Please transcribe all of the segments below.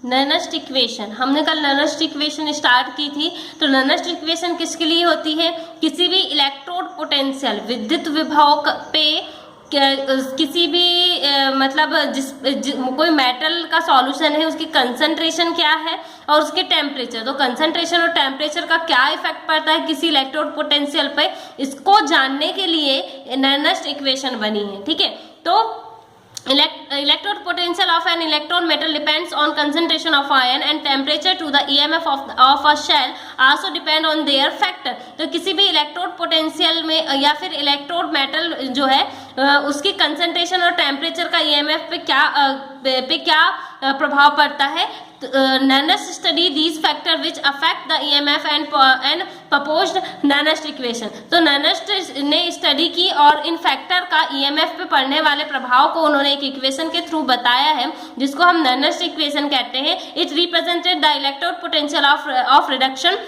नर्नेस्ट equation, हमने कल नर्नेस्ट equation start की थी। तो नर्नेस्ट इक्वेशन किसके लिए होती है? किसी भी इलेक्ट्रोड पोटेंशियल विद्युत विभव पे किसी भी मतलब कोई मेटल का सॉल्यूशन है, उसकी कंसंट्रेशन क्या है और उसके टेम्परेचर, तो कंसंट्रेशन और टेम्परेचर का क्या इफेक्ट पड़ता है किसी इलेक्ट्रोड पोटेंशियल पे, इसको जानने के लिए नर्नेस्ट इक्वेशन बनी है। ठीक है, तो electrode potential of an electron metal depends on concentration of ion and temperature to the EMF of a shell also depend on their factor। तो किसी भी इलेक्ट्रोड पोटेंशियल में या फिर इलेक्ट्रोड मेटल जो है उसकी कंसंट्रेशन और टेम्परेचर का EMF पे क्या प्रभाव पड़ता है। Nernst study these factor which affect the EMF and proposed Nernst equation. तो नर्नेस्ट ने स्टडी की और इन फैक्टर का EMF पे पड़ने वाले प्रभाव को उन्होंने एक इक्वेशन के थ्रू बताया है, जिसको हम नर्नेस्ट इक्वेशन कहते हैं। It represented the electrode potential of reduction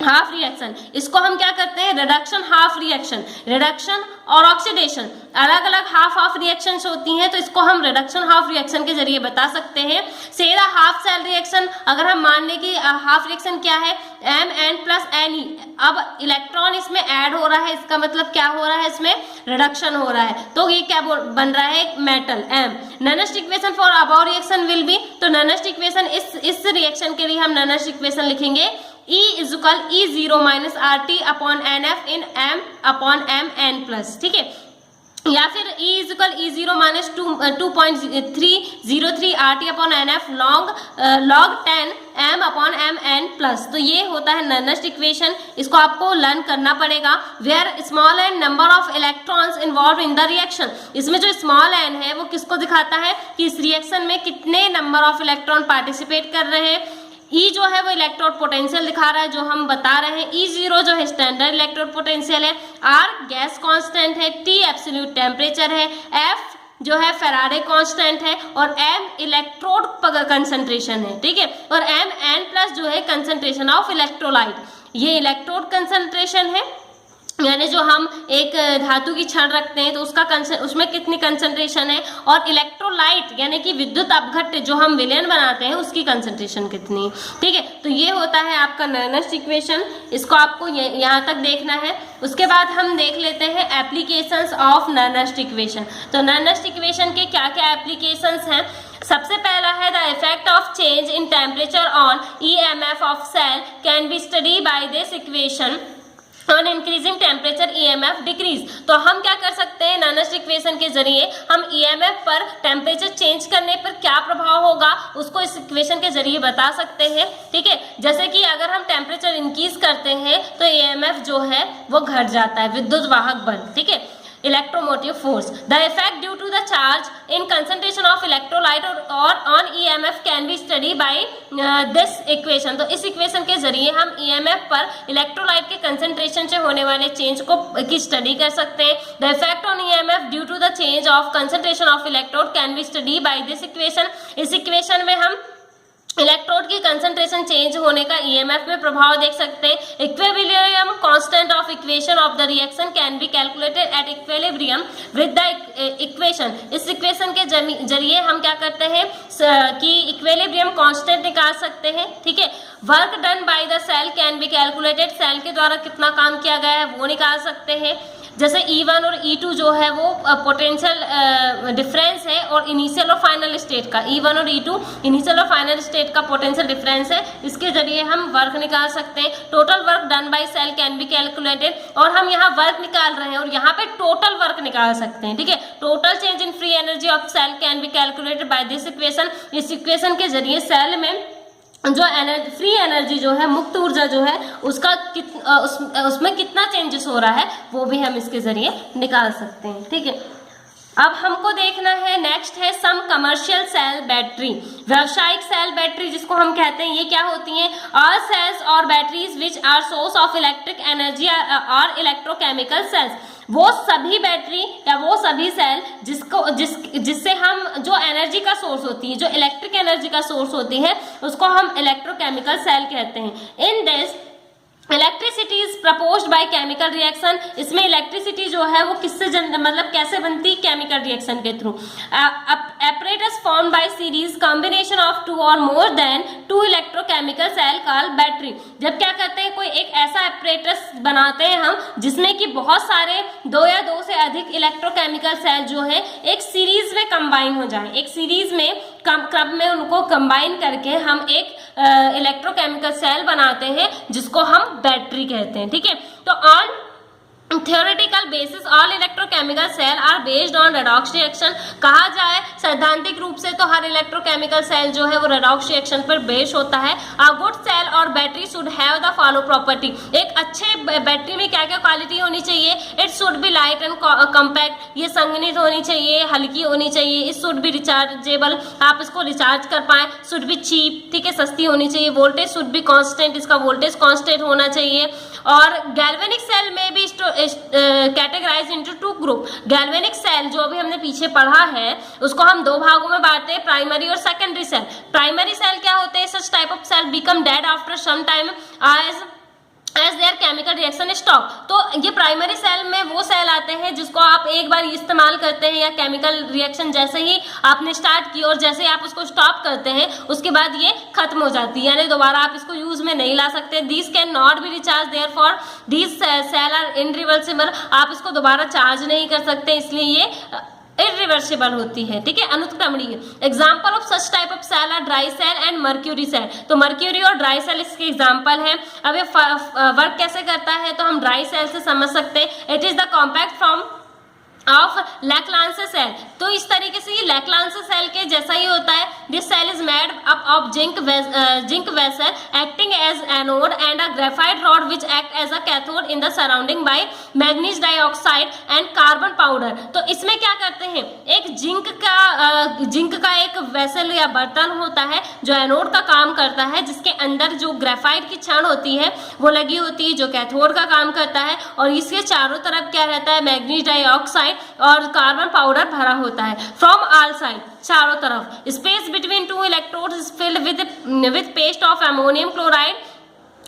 half reaction. इसको हम क्या करते हैं? रिडक्शन हाफ रिएक्शन, रिडक्शन और ऑक्सीडेशन अलग अलग हाफ रिएक्शंस होती हैं, तो इसको हम रिडक्शन हाफ रिएक्शन के जरिए बता सकते हैं। सेरा हाफ सेल रिएक्शन, अगर हम मान लें कि हाफ रिएक्शन क्या है, Mn प्लस Ne, अब इलेक्ट्रॉन इसमें ऐड हो रहा है, इसका मतलब क्या हो रहा है, इसमें रिडक्शन हो रहा है, तो ये क्या बन रहा है, metal M। Nernst equation for above reaction will be, तो नर्नेस्ट इक्वेशन इस रिएक्शन के लिए हम नर्नेस्ट इक्वेशन लिखेंगे E is equal E0 minus RT upon NF in M upon MN plus. ठीक है, या फिर E is equal E0 minus 2.303 RT upon NF log 10 M upon MN plus. तो ये होता है नर्नेस्ट इक्वेशन, इसको आपको लर्न करना पड़ेगा। Where small an number of electrons involve in the reaction, इसमें जो स्मॉल एन है वो किसको दिखाता है कि इस रिएक्शन में कितने नंबर ऑफ इलेक्ट्रॉन पार्टिसिपेट कर रहे हैं। E जो है वो इलेक्ट्रोड पोटेंशियल दिखा रहा है जो हम बता रहे हैं। E0 जो है स्टैंडर्ड इलेक्ट्रोड पोटेंशियल है, R गैस कांस्टेंट है, T एब्सोल्यूट टेम्परेचर है, F जो है फेराडे कांस्टेंट है और M इलेक्ट्रोड कंसंट्रेशन है। ठीक है, और Mn प्लस जो है कंसंट्रेशन ऑफ इलेक्ट्रोलाइट, ये इलेक्ट्रोड कंसंट्रेशन है, यानी जो हम एक धातु की छड़ रखते हैं तो उसमें कितनी कंसंट्रेशन है, और इलेक्ट्रोलाइट यानी कि विद्युत अपघट्य जो हम विलयन बनाते हैं उसकी कंसंट्रेशन कितनी। ठीक है, तो ये होता है आपका नर्नेस्ट इक्वेशन, इसको आपको यहाँ तक देखना है। उसके बाद हम देख लेते हैं एप्लीकेशंस ऑफ नर्नेस्ट इक्वेशन। तो नर्नेस्ट इक्वेशन के क्या क्या एप्लीकेशंस हैं। सबसे पहला है the effect of change in temperature on EMF of cell can be study by this equation on increasing temperature EMF decrease. तो हम क्या कर सकते हैं, नर्नेस्ट इक्वेशन के जरिए हम EMF पर टेम्परेचर चेंज करने पर क्या प्रभाव होगा उसको इस इक्वेशन के जरिए बता सकते हैं। ठीक है, जैसे कि अगर हम टेम्परेचर इंक्रीज करते हैं तो EMF जो है वो घट जाता है, विद्युत वाहक बल। ठीक है, electromotive force, the effect due to the charge in concentration of electrolyte और on EMF can be study by this equation. तो इस इक्वेशन के जरिए हम EMF पर इलेक्ट्रोलाइट के कंसंट्रेशन से होने वाले चेंज की स्टडी कर सकते हैं। The effect on EMF due to the change of concentration of electrode can be study by this equation. इस इक्वेशन में हम इलेक्ट्रोड की कंसंट्रेशन चेंज होने का EMF में प्रभाव देख सकते हैं। Equilibrium constant of equation of the reaction can be calculated at equilibrium with the equation. इस इक्वेशन के जरिए हम क्या करते हैं कि इक्विलिब्रियम कांस्टेंट निकाल सकते हैं। ठीक है, work done by the cell can be calculated, cell के द्वारा कितना काम किया गया है वो निकाल सकते हैं। जैसे E1 और E2 जो है वो पोटेंशियल डिफरेंस है और इनिशियल और फाइनल स्टेट का, E1 और E2 इनिशियल और फाइनल स्टेट का पोटेंशियल डिफरेंस है, इसके जरिए हम वर्क निकाल सकते हैं। Total work done by cell can be calculated, और हम यहाँ वर्क निकाल रहे हैं और यहाँ पे टोटल वर्क निकाल सकते हैं। ठीक है, total change in free energy of cell can be calculated by this equation. इस इक्वेशन के जरिए सेल में जो फ्री एनर्जी जो है, मुक्त ऊर्जा जो है उसका उसमें कितना चेंजेस हो रहा है वो भी हम इसके जरिए निकाल सकते हैं। ठीक है, अब हमको देखना है नेक्स्ट है सम कमर्शियल सेल बैटरी, व्यावसायिक सेल बैटरी जिसको हम कहते हैं। ये क्या होती हैं, ऑल सेल्स और batteries which are source of electric energy और इलेक्ट्रोकेमिकल सेल्स। वो सभी बैटरी या वो सभी सेल जिससे हम जो एनर्जी का सोर्स होती है, जो इलेक्ट्रिक एनर्जी का सोर्स होती है, उसको हम इलेक्ट्रोकेमिकल सेल कहते हैं। In this electricity is proposed by chemical reaction, इसमें इलेक्ट्रिसिटी जो है वो किससे मतलब कैसे बनती, केमिकल रिएक्शन के through. apparatus formed by series combination of two or more than two electrochemical cell called battery। जब क्या करते हैं, कोई एक ऐसा apparatus बनाते हैं हम जिसमें कि बहुत सारे दो या दो से अधिक इलेक्ट्रोकेमिकल सेल जो है एक सीरीज में कंबाइन हो जाए, एक सीरीज में क्रम में उनको कंबाइन करके हम एक इलेक्ट्रोकेमिकल सेल बनाते हैं जिसको हम बैटरी कहते हैं। ठीक है, तो on theoretical basis all electrochemical cell are based on redox reaction। कहा जाए सैद्धांतिक रूप से तो हर इलेक्ट्रोकेमिकल सेल जो है वो redox reaction पर बेस होता है। A good cell और battery should have the follow property। एक अच्छे बैटरी में क्या क्या क्वालिटी होनी चाहिए, it should be light and compact, ये संघनित होनी चाहिए, हल्की होनी चाहिए, it should be rechargeable, आप इसको रिचार्ज कर पाए, should be cheap, ठीक है, सस्ती होनी चाहिए, वोल्टेज should be constant, इसका वोल्टेज कांस्टेंट होना चाहिए। और गैल्वेनिक सेल में भी categorise into two group. Galvanic cell जो अभी हमने पीछे पढ़ा है उसको हम दो भागों में बांटते हैं, प्राइमरी और सेकेंडरी सेल। प्राइमरी सेल क्या होते हैं, such type of cell become dead after some time as their chemical reaction stop. तो ये प्राइमरी सेल में वो सेल आते हैं जिसको आप एक बार इस्तेमाल करते हैं या केमिकल रिएक्शन जैसे ही आपने स्टार्ट की और जैसे ही आप उसको स्टॉप करते हैं उसके बाद ये खत्म हो जाती है, यानी दोबारा आप इसको यूज में नहीं ला सकते। This can not be recharge, therefore this cell are irreversible, आप इसको दोबारा चार्ज नहीं कर सकते, इसलिए ये इरिवर्सिबल होती है। ठीक है, अनुत्क्रमणीय। Example of such type of cell are dry cell and mercury cell. तो मर्क्यूरी और ड्राई सेल इसके एग्जाम्पल है। अब ये वर्क कैसे करता है तो हम ड्राई सेल से समझ सकते हैं। It is the compact form of Leclanche cell. तो इस तरीके से ये लैक्लांस सेल के जैसा ही होता है। This cell is made up of zinc vessel acting as anode and a graphite rod which act as a cathode in the surrounding by manganese dioxide and carbon powder. तो इसमें क्या करते हैं, एक जिंक का एक वेसल या बर्तन होता है जो एनोड का काम करता है, जिसके अंदर जो ग्रेफाइट की छड़ होती है वो लगी होती है जो कैथोड का काम करता है, और इसके चारों तरफ क्या रहता है, मैग्नीज डाइऑक्साइड और कार्बन पाउडर भरा होता है। फ्रॉम ऑल साइड, चारों तरफ। Space between two electrodes is filled with paste of ammonium chloride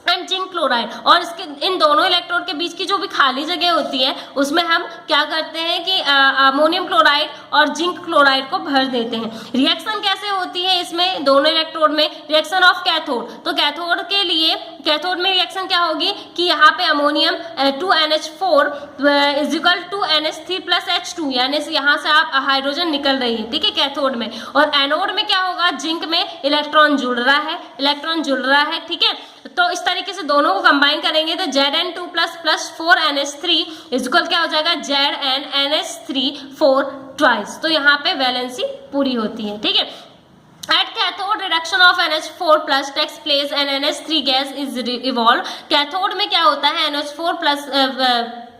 and zinc chloride. और इसके इन दोनों इलेक्ट्रोड के बीच की जो भी खाली जगह होती है उसमें हम क्या करते हैं कि अमोनियम क्लोराइड और जिंक क्लोराइड को भर देते हैं। रिएक्शन कैसे होती है इसमें दोनों इलेक्ट्रोड में, रिएक्शन ऑफ कैथोड। तो कैथोड के लिए, कैथोड में रिएक्शन क्या होगी कि यहाँ पे ammonium 2NH4 is equal to NH3 plus H2, यानी यहाँ से आप हाइड्रोजन निकल रही है। ठीक है, कैथोड में। और एनोड में क्या होगा, जिंक में इलेक्ट्रॉन जुड़ रहा है। ठीक है, तो इस तरीके से दोनों को कंबाइन करेंगे तो Zn2 plus 4NH3 is equal क्या हो जाएगा, ZnNH3 ट्वाइस। तो यहाँ पे वैलेंसी पूरी होती है। ठीक है, At cathode reduction of NH4 plus takes place and NH3 gas is evolved। Cathode में क्या होता है, NH4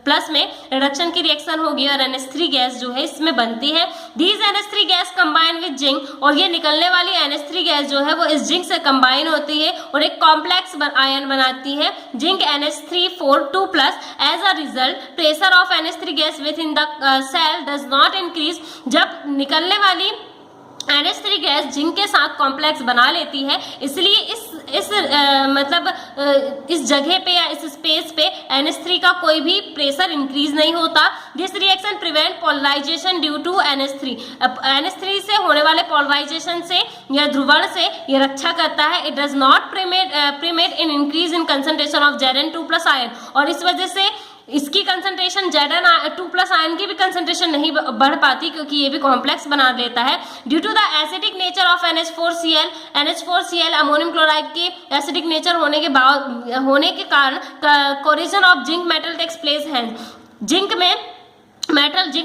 प्लस में रिडक्शन की रिएक्शन होगी और NH3 गैस जो है इसमें बनती है। These NH3 gas combine with zinc, और ये निकलने वाली NH3 गैस जो है वो इस जिंक से कंबाइन होती है और एक कॉम्प्लेक्स आयन बनाती है, zinc NH3 plus. As a result pressure of NH3 gas with in the cell does not increase. जब निकलने वाली NH3 गैस जिंक के साथ कॉम्प्लेक्स बना लेती है, इसलिए इस जगह पे या इस स्पेस पे NH3 का कोई भी प्रेशर इंक्रीज नहीं होता। This reaction prevent polarisation due to NH3। NH3 से होने वाले पोलराइजेशन से या ध्रुवण से ये रक्षा करता है। It does not प्रिमेट in increase in concentration of Zn2 plus ion, और इस वजह से इसकी कंसंट्रेशन Zn2 प्लस आयन की भी कंसंट्रेशन नहीं बढ़ पाती क्योंकि ये भी कॉम्प्लेक्स बना देता है। Due to the acidic nature of NH4Cl ammonium chloride की एसिडिक नेचर होने के कारण corrosion of zinc metal takes place है। जिंक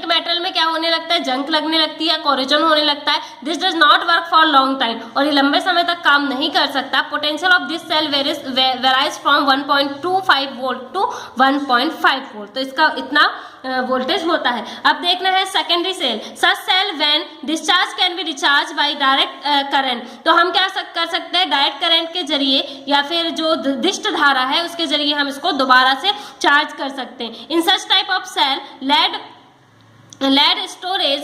मेटल में क्या होने लगता है, जंग लगने लगती है, कोरिजन होने लगता है। This does not work for long time, और ये लंबे समय तक काम नहीं कर सकता। Potential of this cell varies from 1.25 volt to 1.5 volt. तो इसका इतना वोल्टेज होता है। अब देखना है secondary cell. Such cell when discharge can be recharge by direct current. तो हम क्या कर सकते हैं, डायरेक्ट करंट के जरिए या फिर जो दिष्ट धारा है उसके जरिए हम इसको दोबारा से चार्ज कर सकते हैं। In such type of cell lead lead storage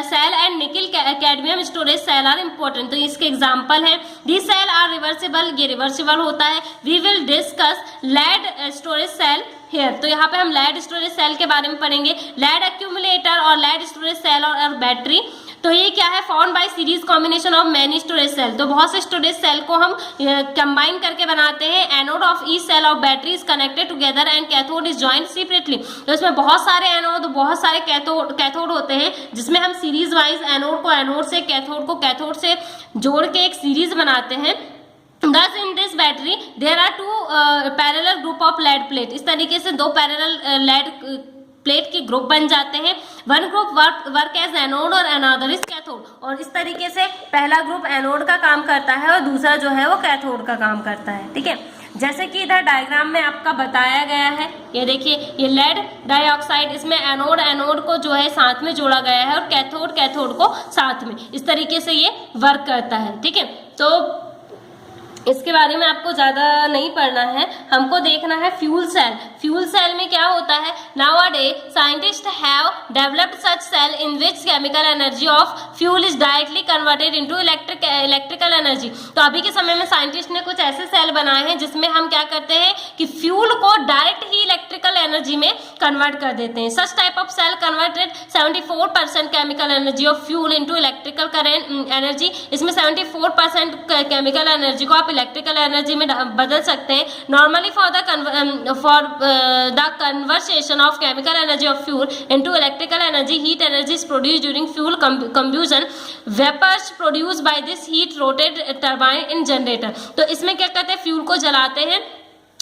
cell and nickel cadmium storage cell are important. तो इसके एग्जाम्पल है, दी सेल आर रिवर्सिबल, ये रिवर्सिबल होता है। We will discuss lead storage cell here. तो यहाँ पे हम लेड स्टोरेज सेल के बारे में पढ़ेंगे। लेड एक्यूमुलेटर और लेड स्टोरेज सेल और बैटरी, तो ये क्या है, found by series combination of many storage cell. तो बहुत से स्टोरेज सेल को हम कंबाइन करके बनाते हैं। Anode of each cell of battery is connected together and cathode is joint separately. तो इसमें बहुत सारे एनोड, बहुत सारे कैथोड होते हैं, जिसमें हम सीरीज वाइज एनोड को एनोड से, कैथोड को कैथोड से जोड़ के एक सीरीज बनाते हैं। Thus in this battery there are two parallel group of lead plate। इस तरीके से दो पैरेलल लेड प्लेट के ग्रुप बन जाते हैं। One group work as anode और अनदर इज कैथोड। और इस तरीके से पहला ग्रुप एनोड का काम करता है और दूसरा जो है वो कैथोड का काम करता है। ठीक है, जैसे कि इधर डायग्राम में आपका बताया गया है, ये देखिए, ये लेड डाइऑक्साइड, इसमें एनोड को जो है साथ में जोड़ा गया है और कैथोड को साथ में, इस तरीके से ये वर्क करता है। ठीक है, तो इसके बारे में आपको ज्यादा नहीं पढ़ना है, हमको देखना है फ्यूल सेल। फ्यूल सेल में क्या होता है, nowadays scientists have developed such cell in which chemical energy of fuel is directly converted into electrical energy। तो अभी के समय में साइंटिस्ट ने कुछ ऐसे सेल बनाए हैं जिसमें हम क्या करते हैं कि फ्यूल को डायरेक्ट ही इलेक्ट्रिकल एनर्जी में कन्वर्ट कर देते हैं। Such type of cell converted 74% chemical energy of fuel into electrical current energy. इसमें 74% केमिकल एनर्जी को आप इलेक्ट्रिकल एनर्जी में बदल सकते हैं। Normally for the conversation of chemical energy of fuel into electrical energy, heat energy is produce during fuel combustion. Vapours produce by this heat rotate turbine in generator. तो इसमें क्या करते हैं, फ्यूल को जलाते हैं,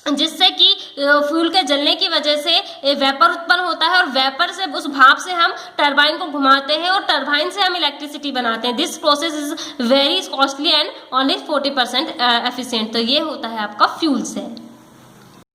जिससे कि फ्यूल के जलने की वजह से वेपर उत्पन्न होता है और वेपर से, उस भाप से हम टरबाइन को घुमाते हैं और टरबाइन से हम इलेक्ट्रिसिटी बनाते हैं। This process is very costly and only 40% efficient. तो ये होता है आपका फ्यूल सेल।